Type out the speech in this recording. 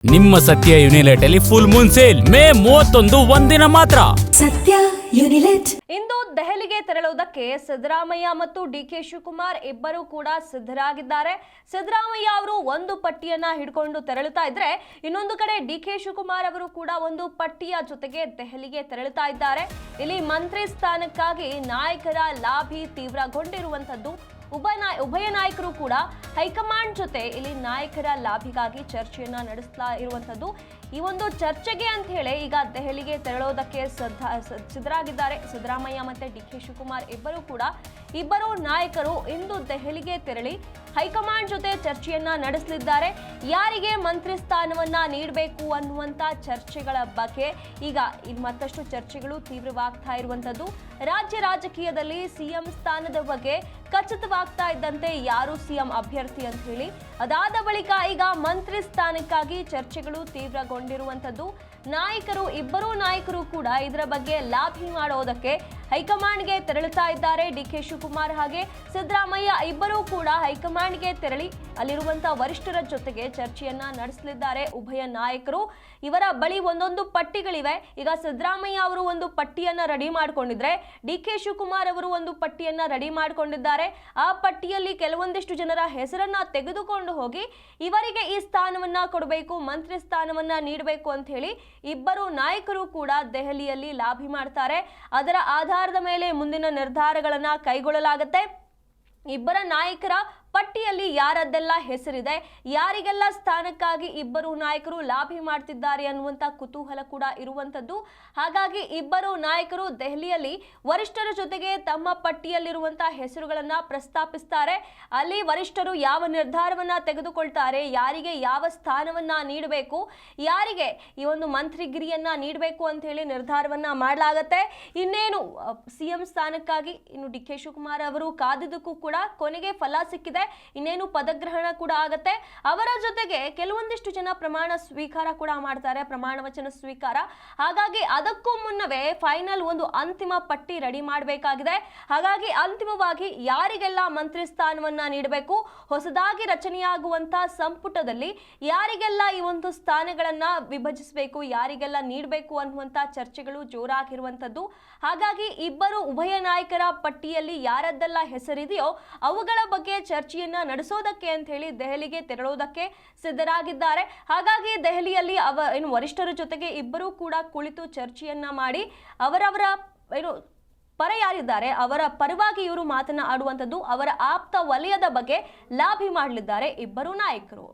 ನಿಮ್ಮ ಸತ್ಯ ಯುನಿಲೆಟ್ ಅಲ್ಲಿ ಫುಲ್ ಮೂನ್ ಸೇಲ್ ಮೇ 31 ಒಂದಿನ ಮಾತ್ರ. ಸತ್ಯ ಯುನಿಲೆಟ್ ಇಂದು ದೆಹಲಿಗೆ ತೆರಳುವುದಕ್ಕೆ ಸಿದ್ದರಾಮಯ್ಯ ಮತ್ತು ಡಿಕೆ ಶಿವಕುಮಾರ್ ಇಬ್ಬರು ಕೂಡ ಸಿದ್ಧರಾಗಿದ್ದಾರೆ. ಸಿದ್ದರಾಮಯ್ಯ ಅವರು ಒಂದು ಪಟ್ಟಿಯನ್ನ ಹಿಡ್ಕೊಂಡು ತೆರಳುತ್ತಾ ಇದ್ರೆ, ಇನ್ನೊಂದು ಕಡೆ ಡಿಕೆ ಶಿವಕುಮಾರ್ ಅವರು ಕೂಡ ಒಂದು ಪಟ್ಟಿಯ ಜೊತೆಗೆ ದೆಹಲಿಗೆ ತೆರಳುತ್ತಾ ಇದ್ದಾರೆ. ಇಲ್ಲಿ ಮಂತ್ರಿ ಸ್ಥಾನಕ್ಕಾಗಿ ನಾಯಕರ ಲಾಬಿ ತೀವ್ರಗೊಂಡಿರುವಂತದ್ದು. ಉಭಯ ನಾಯಕರು ಕೂಡ ಹೈಕಮಾಂಡ್ ಜೊತೆ ಇಲ್ಲಿ ನಾಯಕರ ಲಾಭಿಗಾಗಿ ಚರ್ಚೆಯನ್ನ ನಡೆಸ್ತಾ ಇರುವಂತದ್ದು. ಈ ಒಂದು ಚರ್ಚೆಗೆ ಅಂತ ಹೇಳಿ ಈಗ ದೆಹಲಿಗೆ ತೆರಳೋದಕ್ಕೆ ಸಿದ್ಧರಾಗಿದ್ದಾರೆ ಸಿದ್ದರಾಮಯ್ಯ ಮತ್ತೆ ಡಿಕೆ ಶಿವಕುಮಾರ್ ಇಬ್ಬರು ನಾಯಕರು ಇಂದು ದೆಹಲಿಗೆ ತೆರಳಿ ಹೈಕಮಾಂಡ್ ಜೊತೆ ಚರ್ಚೆಯನ್ನ ನಡೆಸಲಿದ್ದಾರೆ. ಯಾರಿಗೆ ಮಂತ್ರಿ ಸ್ಥಾನವನ್ನ ನೀಡಬೇಕು ಅನ್ನುವಂತ ಚರ್ಚೆಗಳ ಬಗ್ಗೆ ಈಗ ಮತ್ತಷ್ಟು ಚರ್ಚೆಗಳು ತೀವ್ರವಾಗ್ತಾ ಇರುವಂತದ್ದು. ರಾಜ್ಯ ರಾಜಕೀಯದಲ್ಲಿ ಸಿಎಂ ಸ್ಥಾನದ ಬಗ್ಗೆ ಖಚಿತವಾಗ್ತಾ ಇದ್ದಂತೆ ಯಾರು ಸಿಎಂ ಅಭ್ಯರ್ಥಿ ಅಂತ ಹೇಳಿ, ಅದಾದ ಬಳಿಕ ಈಗ ಮಂತ್ರಿ ಸ್ಥಾನಕ್ಕಾಗಿ ಚರ್ಚೆಗಳು ತೀವ್ರಗೊಂಡಿರುವಂತದ್ದು. ಇಬ್ಬರೂ ನಾಯಕರು ಕೂಡ ಇದರ ಬಗ್ಗೆ ಲಾಬಿ ಮಾಡೋದಕ್ಕೆ ಹೈಕಮಾಂಡ್ಗೆ ತೆರಳುತ್ತಾ ಇದ್ದಾರೆ. ಡಿಕೆ ಶಿವಕುಮಾರ್ ಹಾಗೆ ಸಿದ್ದರಾಮಯ್ಯ ಇಬ್ಬರೂ ಕೂಡ ಹೈಕಮಾಂಡ್ಗೆ ತೆರಳಿ ಅಲ್ಲಿರುವಂತಹ ವರಿಷ್ಠರ ಜೊತೆಗೆ ಚರ್ಚೆಯನ್ನ ನಡೆಸಲಿದ್ದಾರೆ. ಉಭಯ ನಾಯಕರು ಇವರ ಬಳಿ ಒಂದೊಂದು ಪಟ್ಟಿಗಳಿವೆ. ಈಗ ಸಿದ್ದರಾಮಯ್ಯ ಅವರು ಒಂದು ಪಟ್ಟಿಯನ್ನ ರೆಡಿ ಮಾಡಿಕೊಂಡಿದ್ರೆ, ಡಿಕೆ ಶಿವಕುಮಾರ್ ಅವರು ಒಂದು ಪಟ್ಟಿಯನ್ನ ರೆಡಿ ಮಾಡಿಕೊಂಡಿದ್ದಾರೆ. ಆ ಪಟ್ಟಿಯಲ್ಲಿ ಕೆಲವೊಂದಿಷ್ಟು ಜನರ ಹೆಸರನ್ನ ತೆಗೆದುಕೊಂಡು ಹೋಗಿ ಇವರಿಗೆ ಈ ಸ್ಥಾನವನ್ನ ಕೊಡಬೇಕು, ಮಂತ್ರಿ ಸ್ಥಾನವನ್ನ ನೀಡಬೇಕು ಅಂತ ಹೇಳಿ ಇಬ್ಬರು ನಾಯಕರು ಕೂಡ ದೆಹಲಿಯಲ್ಲಿ ಲಾಬಿ ಮಾಡ್ತಾರೆ. ಅದರ ಆಧಾರದ ಮೇಲೆ ಮುಂದಿನ ನಿರ್ಧಾರಗಳನ್ನ ಕೈಗೊಳ್ಳಲಾಗುತ್ತೆ. ಇಬ್ಬರ ನಾಯಕರ ಪಟ್ಟಿಯಲ್ಲಿ ಯಾರದ್ದೆಲ್ಲ ಹೆಸರಿದೆ, ಯಾರಿಗೆಲ್ಲ ಸ್ಥಾನಕ್ಕಾಗಿ ಇಬ್ಬರು ನಾಯಕರು ಲಾಬಿ ಮಾಡ್ತಿದ್ದಾರೆ ಅನ್ನುವಂಥ ಕುತೂಹಲ ಕೂಡ ಇರುವಂಥದ್ದು. ಹಾಗಾಗಿ ಇಬ್ಬರು ನಾಯಕರು ದೆಹಲಿಯಲ್ಲಿ ವರಿಷ್ಠರ ಜೊತೆಗೆ ತಮ್ಮ ಪಟ್ಟಿಯಲ್ಲಿರುವಂತಹ ಹೆಸರುಗಳನ್ನ ಪ್ರಸ್ತಾಪಿಸ್ತಾರೆ. ಅಲ್ಲಿ ವರಿಷ್ಠರು ಯಾವ ನಿರ್ಧಾರವನ್ನ ತೆಗೆದುಕೊಳ್ತಾರೆ, ಯಾರಿಗೆ ಯಾವ ಸ್ಥಾನವನ್ನ ನೀಡಬೇಕು, ಯಾರಿಗೆ ಈ ಒಂದು ಮಂತ್ರಿಗಿರಿಯನ್ನ ನೀಡಬೇಕು ಅಂತ ಹೇಳಿ ನಿರ್ಧಾರವನ್ನ ಮಾಡಲಾಗತ್ತೆ. ಇನ್ನೇನು ಸಿಎಂ ಸ್ಥಾನಕ್ಕಾಗಿ ಇನ್ನು ಡಿಕೆ ಶಿವಕುಮಾರ್ ಅವರು ಕಾದಿದ್ದಕ್ಕೂ ಕೂಡ ಕೊನೆಗೆ ಫಲ ಸಿಕ್ಕಿದೆ. ಇನ್ನೇನು ಪದಗ್ರಹಣ ಕೂಡ ಆಗತ್ತೆ. ಅವರ ಜೊತೆಗೆ ಕೆಲವೊಂದಿಷ್ಟು ಜನ ಪ್ರಮಾಣ ಸ್ವೀಕಾರ ಕೂಡ ಮಾಡ್ತಾರೆ, ಪ್ರಮಾಣ ವಚನ ಸ್ವೀಕಾರ. ಹಾಗಾಗಿ ಅದಕ್ಕೂ ಮುನ್ನವೇ ಫೈನಲ್ ಒಂದು ಅಂತಿಮ ಪಟ್ಟಿ ರೆಡಿ ಮಾಡಬೇಕಾಗಿದೆ. ಹಾಗಾಗಿ ಅಂತಿಮವಾಗಿ ಯಾರಿಗೆಲ್ಲ ಮಂತ್ರಿ ಸ್ಥಾನವನ್ನ ನೀಡಬೇಕು, ಹೊಸದಾಗಿ ರಚನೆಯಾಗುವಂತಹ ಸಂಪುಟದಲ್ಲಿ ಯಾರಿಗೆಲ್ಲ ಈ ಒಂದು ಸ್ಥಾನಗಳನ್ನ ವಿಭಜಿಸಬೇಕು, ಯಾರಿಗೆಲ್ಲ ನೀಡಬೇಕು ಅನ್ನುವಂತ ಚರ್ಚೆಗಳು ಜೋರಾಗಿರುವಂತದ್ದು. ಹಾಗಾಗಿ ಉಭಯ ನಾಯಕರ ಪಟ್ಟಿಯಲ್ಲಿ ಯಾರದ್ದೆಲ್ಲ ಹೆಸರಿದೆಯೋ ಅವುಗಳ ಬಗ್ಗೆ ಚರ್ಚೆಯನ್ನ ನಡೆಸೋದಕ್ಕೆ ಅಂತ ಹೇಳಿ ದೆಹಲಿಗೆ ತೆರಳೋದಕ್ಕೆ ಸಿದ್ಧರಾಗಿದ್ದಾರೆ. ಹಾಗಾಗಿ ದೆಹಲಿಯಲ್ಲಿ ವರಿಷ್ಠರ ಜೊತೆಗೆ ಇಬ್ಬರೂ ಕೂಡ ಕುಳಿತು ಚರ್ಚೆಯನ್ನ ಮಾಡಿ ಅವರವರ ಪರ ಯಾರಿದ್ದಾರೆ ಅವರ ಪರವಾಗಿ ಇವರು ಮಾತನಾಡುವಂಥದ್ದು, ಅವರ ಆಪ್ತ ವಲಯದ ಬಗ್ಗೆ ಲಾಬಿ ಮಾಡಲಿದ್ದಾರೆ ಇಬ್ಬರು ನಾಯಕರು.